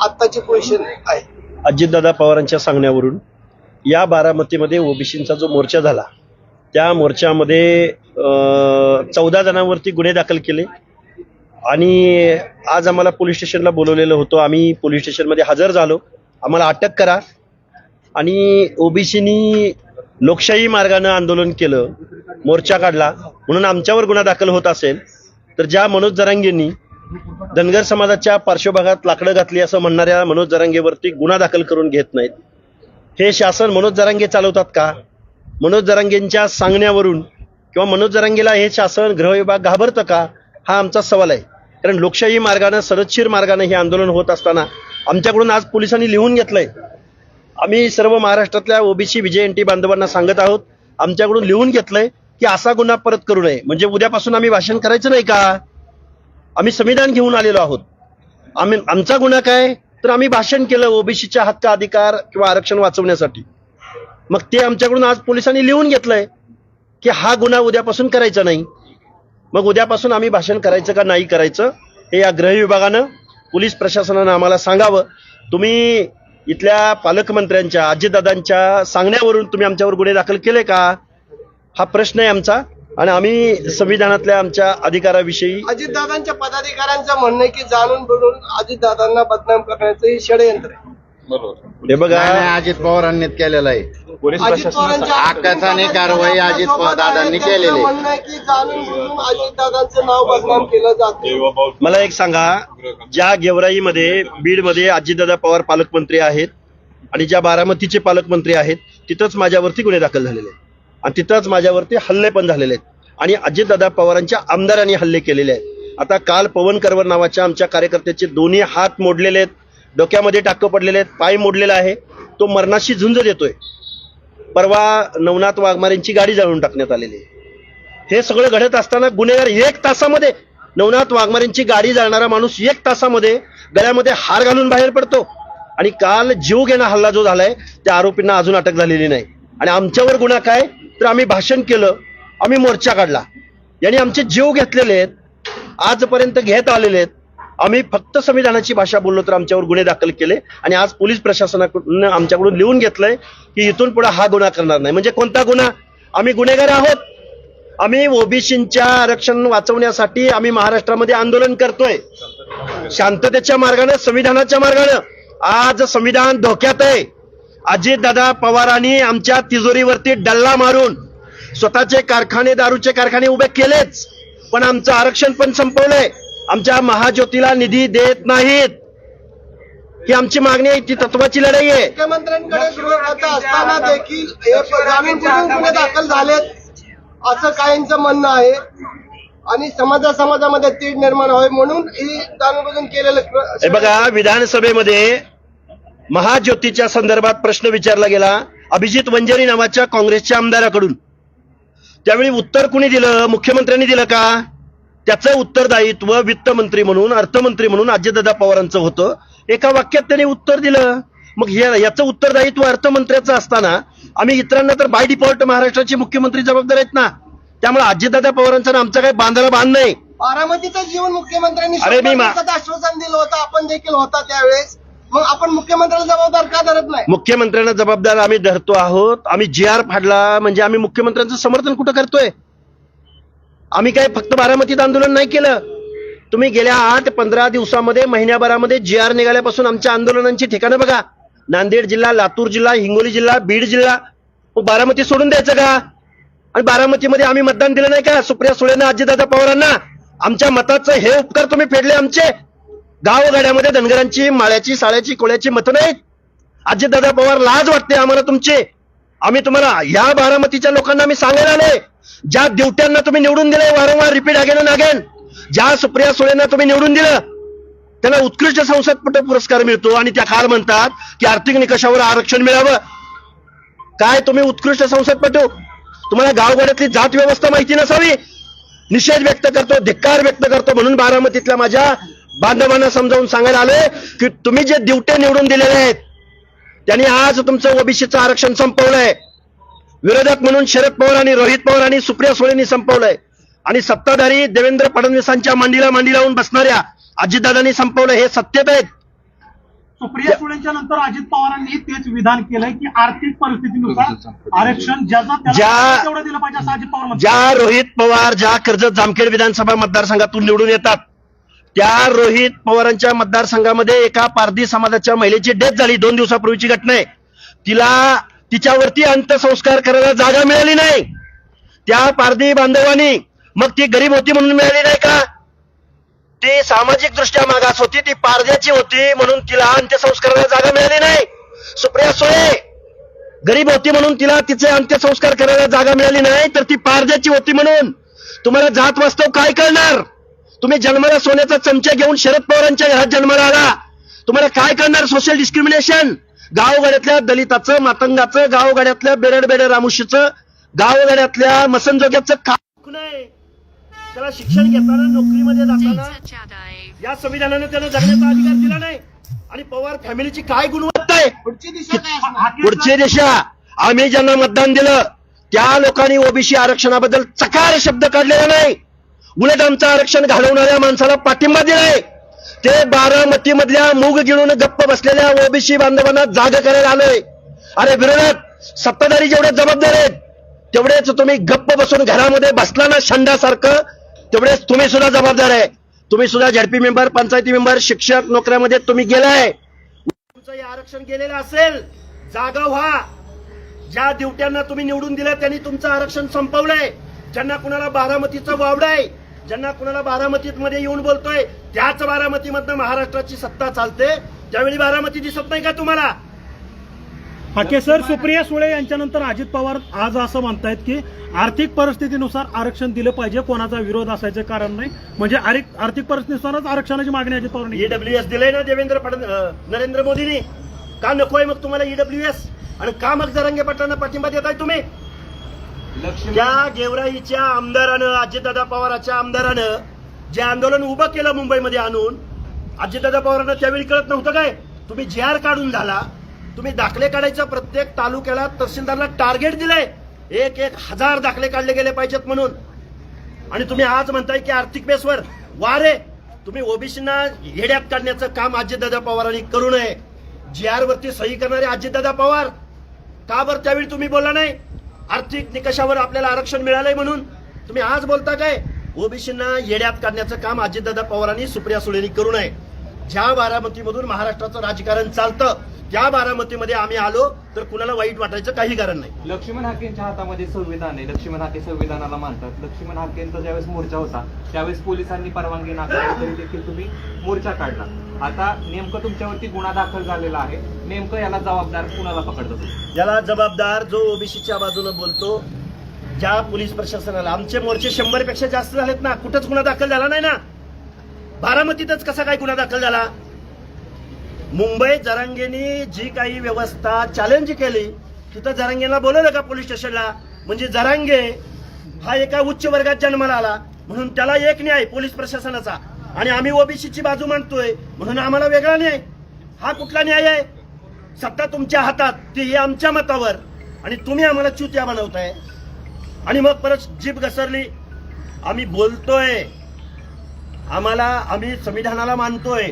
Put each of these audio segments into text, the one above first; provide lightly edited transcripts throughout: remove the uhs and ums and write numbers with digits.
आत्ताची पोझिशन आहे? अजितदादा पवारांच्या सांगण्यावरून या बारामतीमध्ये ओबीसींचा जो मोर्चा झाला त्या मोर्चामध्ये 14 जणांवरती गुन्हे दाखल केले आणि आज आम्हाला पोलीस स्टेशनला बोलवलेलं होतं. आम्ही पोलीस स्टेशनमध्ये हजर झालो. आम्हाला अटक करा आणि ओबीसीनी लोकशाही मार्गाने आंदोलन केलं, मोर्चा काढला म्हणून आमच्यावर गुन्हा दाखल होत असेल तर ज्या मनोज जरांगेंनी धनगर समाजाच्या पार्श्वभागात लाकडं घातली असं म्हणणाऱ्या मनोज जरांगेवरती गुन्हा दाखल करून घेत नाहीत. हे शासन मनोज जरांगे चालवतात का? मनोज जरांगेंच्या सांगण्यावरून किंवा मनोज जरांगेला हे शासन गृह विभाग घाबरतं का? हा आमचा सवाल आहे. कारण लोकशाही मार्गाने सरदशीर मार्गाने हे आंदोलन होत असताना आमच्याकडून आज पोलिसांनी लिहून घेतलंय. आम्ही सर्व महाराष्ट्रातल्या ओबीसी VJNT बांधवांना सांगत आहोत, आमच्याकडून लिहून घेतलंय की असा गुन्हा परत करू नये. म्हणजे उद्यापासून आम्ही भाषण करायचं नाही का? आम्ही संविधान घेऊन आलेलो आहोत. आमचा गुन्हा काय तर आम्ही भाषण केलं ओबीसीच्या हक्क अधिकार किंवा आरक्षण वाचवण्यासाठी. मग ते आमच्याकडून आज पोलिसांनी लिहून घेतलंय की हा गुन्हा उद्यापासून करायचा नाही. मग उद्यापासून आम्ही भाषण करायचं का नाही करायचं हे या गृह विभागानं पोलीस प्रशासनानं आम्हाला सांगावं. तुम्ही इथल्या पालकमंत्र्यांच्या अजितदादांच्या सांगण्यावरून तुम्ही आमच्यावर गुन्हे दाखल केले का? हा प्रश्न आहे आमचा. आणि आम्ही संविधानातल्या आमच्या अधिकाराविषयी अजितदादांच्या पदाधिकाऱ्यांचं म्हणणं आहे की जाणून बुडून अजितदादांना बदनाम करण्याचं हे षडयंत्र आहे. बरोबर हे बघा, अजित पवारांनी केलेलं आहे. अजित पवारांच्या आकाशाने कारवाई अजित दादांनी केलेली. म्हणणं आहे की जाणून बुडून अजितदादांचं नाव बदनाम केलं जातं. मला एक सांगा, ज्या गेवराईमध्ये बीडमध्ये अजितदादा पवार पालकमंत्री आहेत आणि ज्या बारामतीचे पालकमंत्री आहेत तिथंच माझ्यावरती गुन्हे दाखल झालेले आहेत आणि तिथंच माझ्यावरती हल्ले पण झालेले आहेत आणि अजितदादा पवारांच्या आमदारांनी हल्ले केलेले आहेत. आता काल पवन करवर नावाच्या आमच्या कार्यकर्त्याचे दोन्ही हात मोडलेले आहेत, डोक्यामध्ये टाकं पडलेले आहेत, पाय मोडलेला आहे. तो मरणाशी झुंज देतोय. परवा नवनाथ वाघमारेंची गाडी जाळून टाकण्यात आलेली आहे. हे सगळं घडत असताना गुन्हेगार 1 तासामध्ये, नवनाथ वाघमारेंची गाडी जाळणारा माणूस 1 तासामध्ये गळ्यामध्ये हार घालून बाहेर पडतो. आणि काल जीव घेणा हल्ला जो झालाय त्या आरोपींना अजून अटक झालेली नाही. आणि आमच्यावर गुन्हा काय तर आम्ही भाषण केलं, आम्ही मोर्चा काढला, यांनी आमचे जीव घेतलेले आहेत, आजपर्यंत घेत आलेले आहेत. आम्ही फक्त संविधानाची भाषा बोललो तर आमच्यावर गुन्हे दाखल केले आणि आज पोलीस प्रशासनाकडून आमच्याकडून लिहून घेतलंय की इथून पुढे हा गुन्हा करणार नाही. म्हणजे कोणता गुन्हा? आम्ही गुन्हेगार आहोत. आम्ही ओबीसींच्या आरक्षण वाचवण्यासाठी आम्ही महाराष्ट्रामध्ये आंदोलन करतोय शांततेच्या मार्गाने, संविधानाच्या मार्गाने. आज संविधान धोक्यात आहे. अजितदादा पवारांनी आमच्या तिजोरीवरती डल्ला मारून स्वतःचे कारखाने, दारूचे कारखाने उभे केलेच, पण आमचं आरक्षण पण संपवलंय. आमच्या महाज्योतीला निधी देत नाहीत. ही आमची मागणी आहे, ती तत्वाची लढाई आहे. मुख्यमंत्र्यांकडे गृहखातं असताना देखील हे जाणून बुडून गुन्हे दाखल झालेत असं काहींचं म्हणणं आहे आणि समाजामध्ये तीड निर्माण व्हावी म्हणून ही जाणून बुडून केलेलं. हे बघा, विधानसभेमध्ये महाज्योतीच्या संदर्भात प्रश्न विचारला गेला अभिजित वंजारी नावाच्या काँग्रेसच्या आमदाराकडून. त्यावेळी उत्तर कुणी दिलं? मुख्यमंत्र्यांनी दिलं का? त्याचं उत्तरदायित्व वित्तमंत्री म्हणून, अर्थमंत्री म्हणून अजितदादा पवारांचं होतं. एका वाक्यात त्यांनी उत्तर दिलं. मग याचं उत्तरदायित्व अर्थमंत्र्याचं असताना आम्ही इतरांना तर बाय डिफॉल्ट महाराष्ट्राचे मुख्यमंत्री जबाबदार आहेत ना. त्यामुळे अजितदादा पवारांचं आमचं काही बांधायला बांध नाही. बारामतीचं जीवन मुख्यमंत्र्यांनी अरे मी आश्वासन दिलं होतं, आपण देखील होता त्यावेळेस. मग आपण मुख्यमंत्र्याला जबाबदार का धरत नाही? मुख्यमंत्र्यांना जबाबदार आम्ही धरतो आहोत. आम्ही GR फाडला म्हणजे आम्ही मुख्यमंत्र्यांचं समर्थन कुठं करतोय? आम्ही काय फक्त बारामतीत आंदोलन नाही केलं. तुम्ही गेल्या 8-15 दिवसामध्ये, महिन्याभरामध्ये GR निघाल्यापासून आमच्या आंदोलनांची ठिकाणं बघा. नांदेड जिल्हा, लातूर जिल्हा, हिंगोली जिल्हा, बीड जिल्हा. बारामती सोडून द्यायचं का? आणि बारामतीमध्ये आम्ही मतदान दिलं नाही का सुप्रिया सुळेंना, अजितदादा पवारांना? आमच्या मताचं हे उपकार तुम्ही फेडले आमचे. गावगाड्यामध्ये धनगरांची, माळ्याची, साळ्याची, कोळ्याची मतं नाहीत. अजितदादा पवार, लाज वाटते आम्हाला तुमचे. आम्ही तुम्हाला या बारामतीच्या लोकांना आम्ही सांगायला आलोय, ज्या देवट्यांना तुम्ही निवडून दिले वारंवार रिपीट अगेन नागेन, ज्या सुप्रिया सुळेंना तुम्ही निवडून दिलं त्यांना उत्कृष्ट संसदपटू पुरस्कार मिळतो आणि त्या काल म्हणतात की आर्थिक निकषावर आरक्षण मिळावं. काय तुम्ही उत्कृष्ट संसदपटू? तुम्हाला गावगाड्यातली जात व्यवस्था माहिती नसावी? निषेध व्यक्त करतो, धिक्कार व्यक्त करतो. म्हणून बारामतीतल्या माझ्या बांधवांना समजावून सांगायला आलोय की तुम्ही जे दिवटे निवडून दिलेले आहेत त्यांनी आज तुमचं ओबीसीचं आरक्षण संपवलंय. विरोधक म्हणून शरद पवार आणि रोहित पवार आणि सुप्रिया सुळेंनी संपवलंय आणि सत्ताधारी देवेंद्र फडणवीसांच्या मांडीला मांडी लावून बसणाऱ्या अजितदादांनी संपवलं. हे सत्यता आहेत. सुप्रिया सुळेंच्या नंतर अजित पवारांनी तेच विधान केलंय की आर्थिक परिस्थितीनुसार आरक्षण ज्याचा त्याला तेवढं दिलं पाहिजे असं अजित पवार म्हणतात. ज्या रोहित पवार ज्या कर्जत जामखेड विधानसभा मतदारसंघातून निवडून येतात त्या रोहित पवारांच्या मतदारसंघामध्ये एका पारधी समाजाच्या महिलेची डेथ झाली 2 दिवसापूर्वीची घटना आहे. तिच्यावरती अंत्यसंस्कार करायला जागा मिळाली नाही. त्या पारधी बांधवांनी मग ती गरीब होती म्हणून मिळाली नाही का? ती सामाजिक दृष्ट्या मागास होती, ती पारध्याची होती म्हणून तिला अंत्यसंस्काराला जागा मिळाली नाही. सुप्रिया सुळे गरीब होती म्हणून तिला तिचे अंत्यसंस्कार करायला जागा मिळाली नाही, तर ती पारध्याची होती म्हणून. तुम्हाला जात वास्तव काय कळणार? तुम्ही जन्माला सोन्याचा चमचा घेऊन शरद पवारांच्या घरात जन्माला आला. तुम्हाला काय करणार? सोशल डिस्क्रिमिनेशन, गावगाड्यातल्या दलिताचं, मातंगाचं, गावगाड्यातल्या बेरड रामुशीचं, गावगाड्यातल्या मसनजोग्याचं काय नाही. त्याला शिक्षण घेताना, नोकरीमध्ये जाताना या संविधानाने त्याला जगण्याचा अधिकार दिला नाही. आणि पवार फॅमिलीची काय गुणवत्ता आहे? पुढची दिशा काय असणार? पुढची दिशा आम्ही ज्यांना मतदान दिलं त्या लोकांनी ओबीसी आरक्षणाबद्दल चकार शब्द काढलेला नाही. उलट आमचं आरक्षण घालवणाऱ्या माणसाला पाठिंबा दिलाय. ते बारामती मधल्या मूग गिळून गप्प बसलेल्या ओबीसी बांधवांना जाग करायला आलोय. अरे विरोधात सत्ताधारी जेवढे जबाबदार आहेत तेवढेच तुम्ही गप्प बसून घरामध्ये बसला ना शंडासारखं, तेवढेच तुम्ही सुद्धा जबाबदार आहे. तुम्ही सुद्धा झडपी मेंबर, पंचायती मेंबर, शिक्षक नोकऱ्यामध्ये तुम्ही गेलाय. तुमचं हे आरक्षण गेलेलं असेल, जागा व्हा. ज्या ड्युट्यांना तुम्ही निवडून दिलं त्यांनी तुमचं आरक्षण संपवलंय. ज्यांना कुणाला बारामतीचं वावड आहे, ज्यांना कुणाला बारामतीमध्ये येऊन बोलतोय त्याच बारामतीमधनं महाराष्ट्राची सत्ता चालते. त्यावेळी बारामती दिसत नाही का तुम्हाला? हाके सर, सुप्रिया सुळे यांच्यानंतर अजित पवार आज असं म्हणतायत की आर्थिक परिस्थितीनुसार आरक्षण दिलं पाहिजे, कोणाचा विरोध असायचं कारण नाही. म्हणजे आर्थिक परिस्थितीनुसारच आरक्षणाची मागणी अजित पवारांनी ईडब्ल्यूएस दिलंय ना नरेंद्र मोदींनी. का नकोय मग तुम्हाला ईडब्ल्यूएस? आणि का मग जरांगे पाटलांना पाठिंबा देताय तुम्ही? त्या गेवराईच्या आमदारानं, अजितदादा पवाराच्या आमदारानं जे आंदोलन उभं केलं मुंबईमध्ये आणून, अजितदादा पवारांना त्यावेळी कळत नव्हतं काय? तुम्ही JR काढून झाला, तुम्ही दाखले काढायचं, प्रत्येक तालुक्याला तहसीलदारला टार्गेट दिलंय, 1,000 दाखले काढले गेले पाहिजेत म्हणून. आणि तुम्ही आज म्हणताय की आर्थिक बेसवर वारे. तुम्ही ओबीसींना येड्यात काढण्याचं काम अजितदादा पवारांनी करू नये. JR वरती सही करणारे अजितदादा पवार, का बरं त्यावेळी तुम्ही बोलला नाही? आर्थिक निकषावर आपल्याला आरक्षण मिळालंय म्हणून तुम्ही आज बोलता काय? ओबीसींना येड्यात काढण्याचं काम अजितदादा पवारांनी, सुप्रिया सुळेंनी करू नये. ज्या बारामतीमधून महाराष्ट्राचं राजकारण चालतं त्या बारामतीमध्ये आम्ही आलो तर कुणाला वाईट वाटायचं काही कारण नाही. लक्ष्मण हाकेंच्या हातामध्ये संविधान आहे, लक्ष्मण हाके संविधानाला मानतात. लक्ष्मण हाकेंचा ज्यावेळेस मोर्चा होता त्यावेळेस पोलिसांनी परवानगी नाकारली तरी देखील तुम्ही मोर्चा काढला. आता नेमकं तुमच्यावरती गुन्हा दाखल झालेला आहे, नेमकं याला जबाबदार कुणाला पकडतो? याला जबाबदार जो ओबीसीच्या बाजूने बोलतो, ज्या पोलीस प्रशासनाला. आमचे मोर्चे 100 पेक्षा जास्त झालेत ना, कुठंच गुन्हा दाखल झाला नाही ना. बारामतीतच कसा काय गुन्हा दाखल झाला? मुंबईत जरांगेनी जी काही व्यवस्था चॅलेंज केली तिथं जरांगेला बोलवलं का पोलीस स्टेशनला? म्हणजे जरांगे हा एका उच्च वर्गात जन्माला आला म्हणून त्याला एक न्याय पोलीस प्रशासनाचा, आणि आम्ही ओबीसीची बाजू मांडतोय म्हणून आम्हाला वेगळा न्याय. हा कुठला न्याय आहे? सत्ता तुमच्या हातात, ती आमच्या मतावर, आणि तुम्ही आम्हाला चुत्या बनवताय. आणि मग परत जीभ घसरली. आम्ही बोलतोय, आम्ही संविधानाला मानतोय,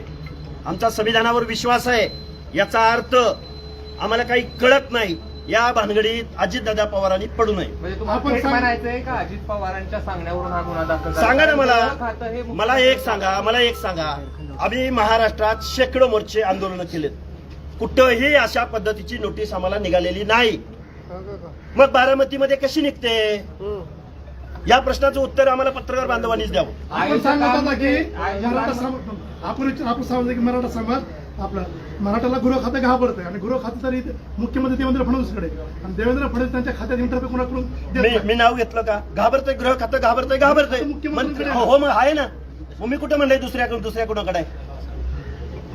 आमचा संविधानावर विश्वास आहे. याचा अर्थ आम्हाला काही कळत नाही. या भानगडीत अजितदादा पवारांनी पडू नये. म्हणजे तुम्हाला थेट म्हणायचंय का अजित पवारांच्या सांगण्यावरून हा गुन्हा दाखल झाला? सांगा ना मला एक सांगा. आम्ही महाराष्ट्रात शेकडो मोर्चे आंदोलन केलेत, कुठंही अशा पद्धतीची नोटीस आम्हाला निघालेली नाही. मग बारामतीमध्ये कशी निघते? या प्रश्नाचं उत्तर आम्हाला पत्रकार बांधवांनीच द्यावं. आपण सांगत होता की आपण सांगतो की मराठा समाज आपला मराठाला गृह खातं घाबरतंय, आणि गृह खातं तरी मुख्यमंत्री देवेंद्र फडणवीसकडे, आणि देवेंद्र फडणवीस त्यांच्या खात्यात इंटरव्ह्यू कोणाकडून देत नाही. मी नाव घेतलं का? घाबरतंय गृह खातं, घाबरतंय. हो मग आहे ना. मग मी कुठं म्हणलंय दुसऱ्या कुणाकडे?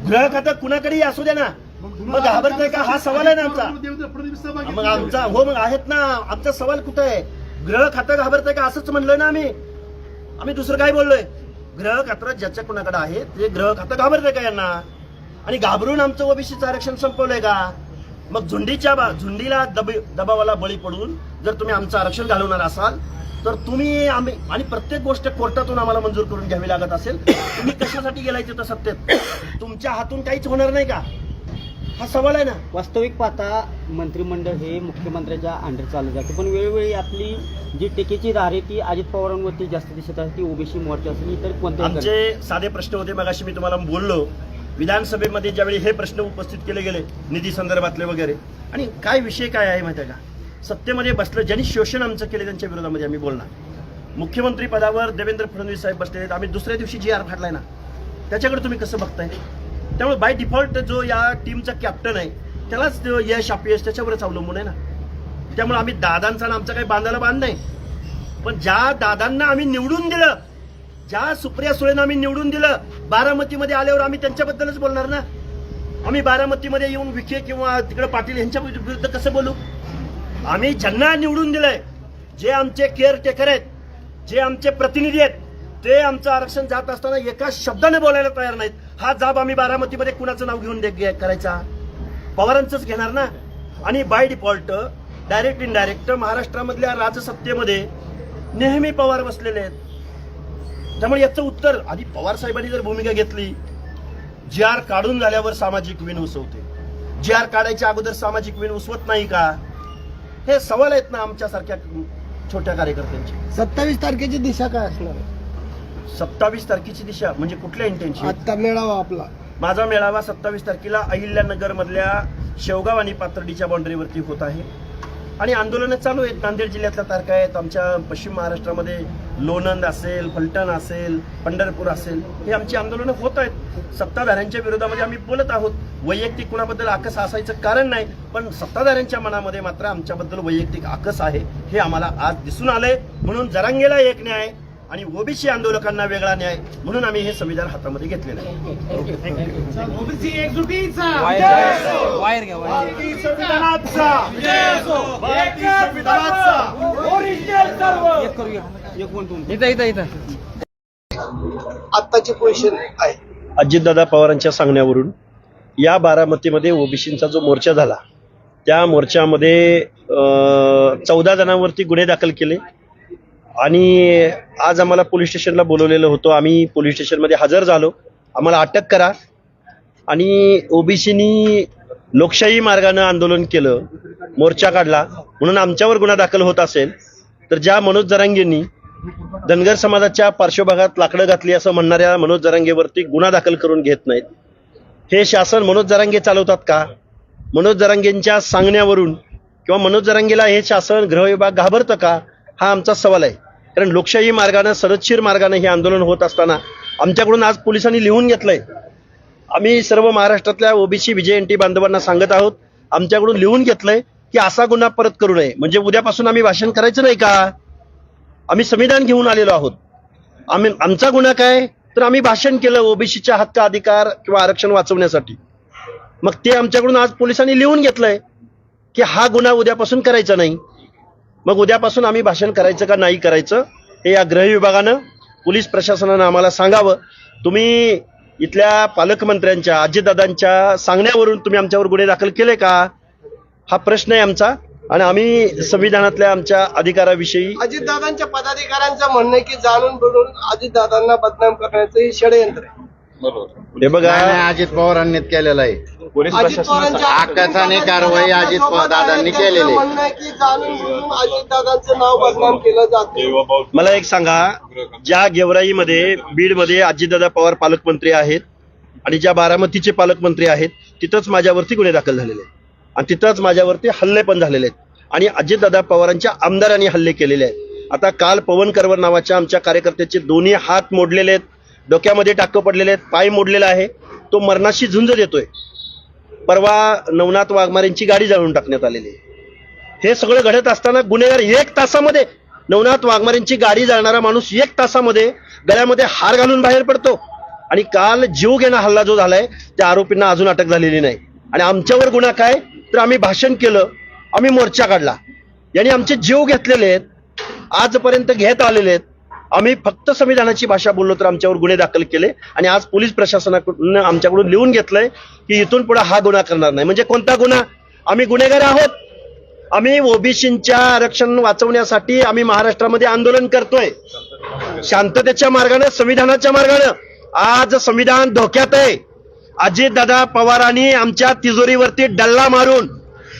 गृह खातं कुणाकडेही असू द्या ना, मग घाबरतंय का? हा सवाल आहे ना आमचा. देवेंद्र फडणवीस सहभागी मग आमचा मग आहेत ना. आमचा सवाल कुठं आहे? गृह खातं घाबरतंय का असंच म्हणलोय ना आम्ही दुसरं काय बोललोय? गृह खातं ज्याच्या कुणाकडे आहे ते गृह खातं घाबरतंय का यांना? आणि घाबरून आमचं ओबीसीचं आरक्षण संपवलंय का? मग झुंडीला दबावाला बळी पडून जर तुम्ही आमचं आरक्षण घालवणार असाल तर आणि प्रत्येक गोष्ट कोर्टातून आम्हाला मंजूर करून घ्यावी लागत असेल, तुम्ही कशासाठी गेलाय तिथं सत्तेत? तुमच्या हातून काहीच होणार नाही का? हा सवाल आहे ना. वास्तविक पाहता मंत्रिमंडळ हे मुख्यमंत्र्याच्या अंडर चाललं जातं, पण वेळोवेळी आपली जी टीकेची धार आहे ती अजित पवारांवरती जास्त दिसत आहे, ती ओबीसी मोर्चा असेल इतर कोणत्याही आमचे साधे प्रश्न होते. मगाशी मी तुम्हाला बोललो विधानसभेमध्ये ज्यावेळी हे प्रश्न उपस्थित केले गेले निधी संदर्भातले वगैरे, आणि काय विषय काय आहे माहिती आहे का, सत्तेमध्ये बसलं ज्यांनी शोषण आमचं केले त्यांच्या विरोधामध्ये आम्ही बोलणार. मुख्यमंत्री पदावर देवेंद्र फडणवीस साहेब बसलेले आहेत, आम्ही दुसऱ्या दिवशी जी आर फाडलाय ना, त्याच्याकडे तुम्ही कसं बघताय? त्यामुळे बाय डिफॉल्ट जो या टीमचा कॅप्टन आहे त्यालाच यश अपयश त्याच्यावरच अवलंबून आहे ना. त्यामुळे आम्ही दादांचा आणि आमचा काही बांधायला बांध नाही, पण ज्या दादांना आम्ही निवडून दिलं, ज्या सुप्रिया सुळेंना आम्ही निवडून दिलं, बारामतीमध्ये आल्यावर आम्ही त्यांच्याबद्दलच बोलणार ना. आम्ही बारामतीमध्ये येऊन विखे किंवा तिकडे पाटील यांच्या विरुद्ध कसं बोलू? आम्ही ज्यांना निवडून दिलंय, जे आमचे केअरटेकर आहेत, जे आमचे प्रतिनिधी आहेत, ते आमचं आरक्षण जात असताना एका शब्दाने बोलायला तयार नाहीत. हा जाब आम्ही बारामतीमध्ये कुणाचं नाव घेऊन करायचा? पवारांचंच घेणार ना. आणि बाय डिफॉल्ट डायरेक्ट इनडायरेक्ट महाराष्ट्रामधल्या राजसत्तेमध्ये नेहमी पवार बसलेले आहेत. त्यामुळे याचं उत्तर आधी पवार साहेबांनी जर भूमिका घेतली, जी आर काढून झाल्यावर सामाजिक विण उसवते, जी आर काढायच्या अगोदर सामाजिक विण उसवत नाही का? हे सवाल आहेत ना आमच्यासारख्या छोट्या कार्यकर्त्यांची. 27 तारखेची दिशा काय असणार आहे? 27 तारखेची दिशा म्हणजे कुठल्या इंटेन्शन? आता मेळावा आपला माझा मेळावा 27 तारखेला अहिल्यानगर मधल्या शेवगाव आणि पाथर्डीच्या बाउंड्रीवरती होत आहे, आणि आंदोलनं चालू आहेत. नांदेड जिल्ह्यातल्या तारखा आहेत, आमच्या पश्चिम महाराष्ट्रामध्ये लोणंद असेल, फलटण असेल, पंढरपूर असेल, हे आमची आंदोलनं होत आहेत. सत्ताधाऱ्यांच्या विरोधामध्ये आम्ही बोलत आहोत. वैयक्तिक कुणाबद्दल आकस असायचं कारण नाही, पण सत्ताधाऱ्यांच्या मनामध्ये मात्र आमच्याबद्दल वैयक्तिक आकस आहे हे आम्हाला आज दिसून आलंय. म्हणून जरांगेला एक न्याय आणि ओबीसी आंदोलकांना वेगळा न्याय म्हणून आम्ही हे संविधान हातामध्ये घेतलेलं आहे. ओबीसी एकजुटीचा वायर घ्या, वायर. भारतीय संविधानाचा भारतीय संविधानाचा ओरिजिनल सर्व एक करूया, एक म्हणतो इथं आत्ताची पोझिशन आहे. अजितदादा पवारांच्या सांगण्यावरून या बारामतीमध्ये ओबीसींचा जो मोर्चा झाला, त्या मोर्चामध्ये 14 जणांवरती गुन्हे दाखल केले, आणि आज आम्हाला पोलीस स्टेशनला बोलवलेलं होतं. आम्ही पोलीस स्टेशनमध्ये हजर झालो. आम्हाला अटक करा, आणि ओबीसीनी लोकशाही मार्गानं आंदोलन केलं, मोर्चा काढला म्हणून आमच्यावर गुन्हा दाखल होत असेल तर ज्या मनोज जरांगेंनी धनगर समाजाच्या पार्श्वभागात लाकडं घातली असं म्हणणाऱ्या मनोज जरांगेवरती गुन्हा दाखल करून घेत नाहीत. हे शासन मनोज जरांगे चालवतात का? मनोज जरांगेंच्या सांगण्यावरून किंवा मनोज जरांगेला हे शासन गृह विभाग घाबरतं का? हा आमचा सवाल आहे. कारण लोकशाही मार्गानं, सरदशीर मार्गानं हे आंदोलन होत असताना आमच्याकडून आज पोलिसांनी लिहून घेतलंय. आम्ही सर्व महाराष्ट्रातल्या ओबीसी विजयंती बांधवांना सांगत आहोत, आमच्याकडून लिहून घेतलंय की असा गुन्हा परत करू नये. म्हणजे उद्यापासून आम्ही भाषण करायचं नाही का? आम्ही संविधान घेऊन आलेलो आहोत. आमचा गुन्हा काय? तर आम्ही भाषण केलं ओबीसीच्या हक्क, अधिकार किंवा आरक्षण वाचवण्यासाठी. मग ते आमच्याकडून आज पोलिसांनी लिहून घेतलंय की हा गुन्हा उद्यापासून करायचा नाही. मग उद्यापासून आम्ही भाषण करायचं का नाही करायचं हे या गृह विभागानं, पोलीस प्रशासनानं आम्हाला सांगावं. तुम्ही इथल्या पालकमंत्र्यांच्या, अजितदादांच्या सांगण्यावरून तुम्ही आमच्यावर गुन्हे दाखल केले का? हा प्रश्न आहे आमचा, आणि आम्ही संविधानातल्या आमच्या अधिकाराविषयी. अजितदादांच्या पदाधिकाऱ्यांचं म्हणणं आहे की जाणून बुडून अजितदादांना बदनाम करण्याचं हे षडयंत्र आहे. हे बघा, अजित पवारांनीच केलेलं आहे. अजित पवारांच्या आकाशाने कारवाई अजित दादांनी केलेली आहे. म्हणणं आहे की जाणून बुडून अजितदादांचं नाव बदनाम केलं जातं. मला एक सांगा, ज्या गेवराईमध्ये, बीडमध्ये अजितदादा पवार पालकमंत्री आहेत आणि ज्या बारामतीचे पालकमंत्री आहेत, तिथंच माझ्यावरती गुन्हे दाखल झालेले आहेत, आणि तिथंच माझ्यावरती हल्ले पण झालेले आहेत, आणि अजितदादा पवारांच्या आमदारांनी हल्ले केलेले आहेत. आता काल पवन करवर नावाच्या आमच्या कार्यकर्त्याचे दोन्ही हात मोडलेले आहेत, डोक्यामध्ये टाकं पडलेले आहेत, पाय मोडलेला आहे, तो मरणाशी झुंज देतोय. परवा नवनाथ वाघमारेंची गाडी जाळून टाकण्यात आलेली आहे. हे सगळं घडत असताना गुन्हेगार 1 तासामध्ये, नवनाथ वाघमारेंची गाडी जाळणारा माणूस 1 तासामध्ये गळ्यामध्ये हार घालून बाहेर पडतो. आणि काल जीव घेणा हल्ला जो झालाय त्या आरोपींना अजून अटक झालेली नाही. आणि आमच्यावर गुन्हा काय? तर आम्ही भाषण केलं, आम्ही मोर्चा काढला, यांनी आमचे जीव घेतलेले आहेत, आजपर्यंत घेत आलेले आहेत. आम्ही फक्त संविधानाची भाषा बोललो तर आमच्यावर गुन्हे दाखल केले, आणि आज पोलीस प्रशासनाकडून आमच्याकडून लिहून घेतलंय की इथून पुढे हा गुन्हा करणार नाही. म्हणजे कोणता गुन्हा? आम्ही गुन्हेगार आहोत. आम्ही ओबीसींच्या आरक्षण वाचवण्यासाठी आम्ही महाराष्ट्रामध्ये आंदोलन करतोय, शांततेच्या मार्गाने, संविधानाच्या मार्गाने. आज संविधान धोक्यात आहे. अजितदादा पवारांनी आमच्या तिजोरीवरती डल्ला मारून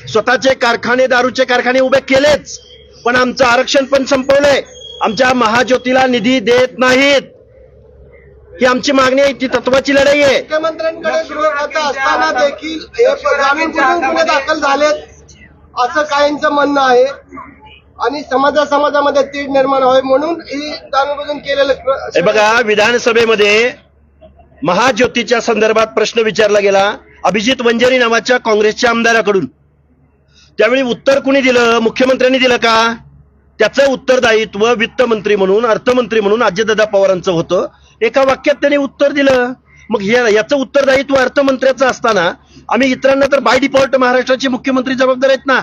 स्वतःचे कारखाने, दारूचे कारखाने उभे केलेच, पण आमचं आरक्षण पण संपवलंय. आमच्या महाज्योतीला निधी देत नाहीत. ही आमची मागणी आहे, ती तत्वाची लढाई आहे. मुख्यमंत्र्यांकडे गृह खातं असताना देखील हे जाणून-बुजून गुन्हे दाखल झालेत असं काहींचं म्हणणं आहे आणि समाजामध्ये तीड निर्माण व्हावी म्हणून ही जाणून-बुजून केलेलं. हे बघा, विधानसभेमध्ये महाज्योतीच्या संदर्भात प्रश्न विचारला गेला अभिजित वंजारी नावाच्या काँग्रेसच्या आमदाराकडून. त्यावेळी उत्तर कुणी दिलं? मुख्यमंत्र्यांनी दिलं का? त्याचं उत्तरदायित्व वित्तमंत्री म्हणून, अर्थमंत्री म्हणून अजितदादा पवारांचं होतं. एका वाक्यात त्यांनी उत्तर दिलं. मग याचं उत्तरदायित्व अर्थमंत्र्याचं असताना आम्ही इतरांना तर बाय डिफॉल्ट महाराष्ट्राचे मुख्यमंत्री जबाबदार आहेत ना.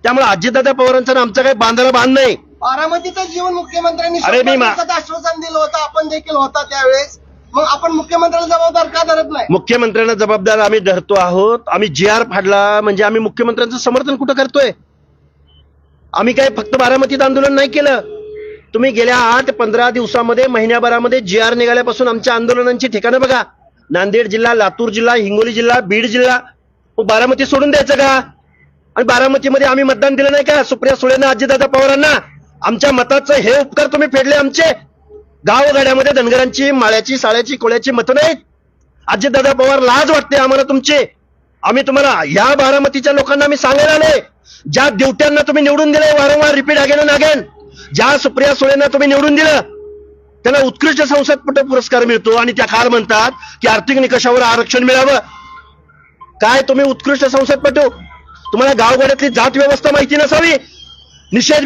त्यामुळे अजितदादा पवारांचा ना आमचा काही बांधाला बांध नाही. बारामतीचं जीवन मुख्यमंत्र्यांनी अरे मी 100 दिवसाचं आश्वासन दिलं होतं, आपण देखील होता त्यावेळेस. मग आपण मुख्यमंत्र्याला जबाबदार का धरत नाही? मुख्यमंत्र्यांना जबाबदार आम्ही धरतो आहोत. आम्ही GR फाडला म्हणजे आम्ही मुख्यमंत्र्यांचं समर्थन कुठं करतोय? आम्ही काय फक्त बारामतीत आंदोलन नाही केलं. तुम्ही गेल्या 8-15 दिवसामध्ये, महिन्याभरामध्ये GR निघाल्यापासून आमच्या आंदोलनांची ठिकाणं बघा. नांदेड जिल्हा, लातूर जिल्हा, हिंगोली जिल्हा, बीड जिल्हा. मग बारामती सोडून द्यायचं का? आणि बारामतीमध्ये आम्ही मतदान दिलं नाही का सुप्रिया सुळेंना, अजितदादा पवारांना? आमच्या मताचं हे उपकार तुम्ही फेडले आमचे. गावगाड्यामध्ये धनगरांची, माळ्याची, साळ्याची, कोळ्याची मतं नाहीत. अजितदादा पवार, लाज वाटते आम्हाला तुमचे. आम्ही तुम्हाला या बारामतीच्या लोकांना आम्ही सांगायला आलोय, ज्या देवट्यांना तुम्ही निवडून दिले वारंवार रिपीट अगेन अँड अगेन, ज्या सुप्रिया सुळेंना तुम्ही निवडून दिलं त्यांना उत्कृष्ट संसदपटू पुरस्कार मिळतो आणि त्या काल म्हणतात की आर्थिक निकषावर आरक्षण मिळावं. काय तुम्ही उत्कृष्ट संसदपटू? तुम्हाला गावगाड्यातली जात व्यवस्था माहिती नसावी? निषेध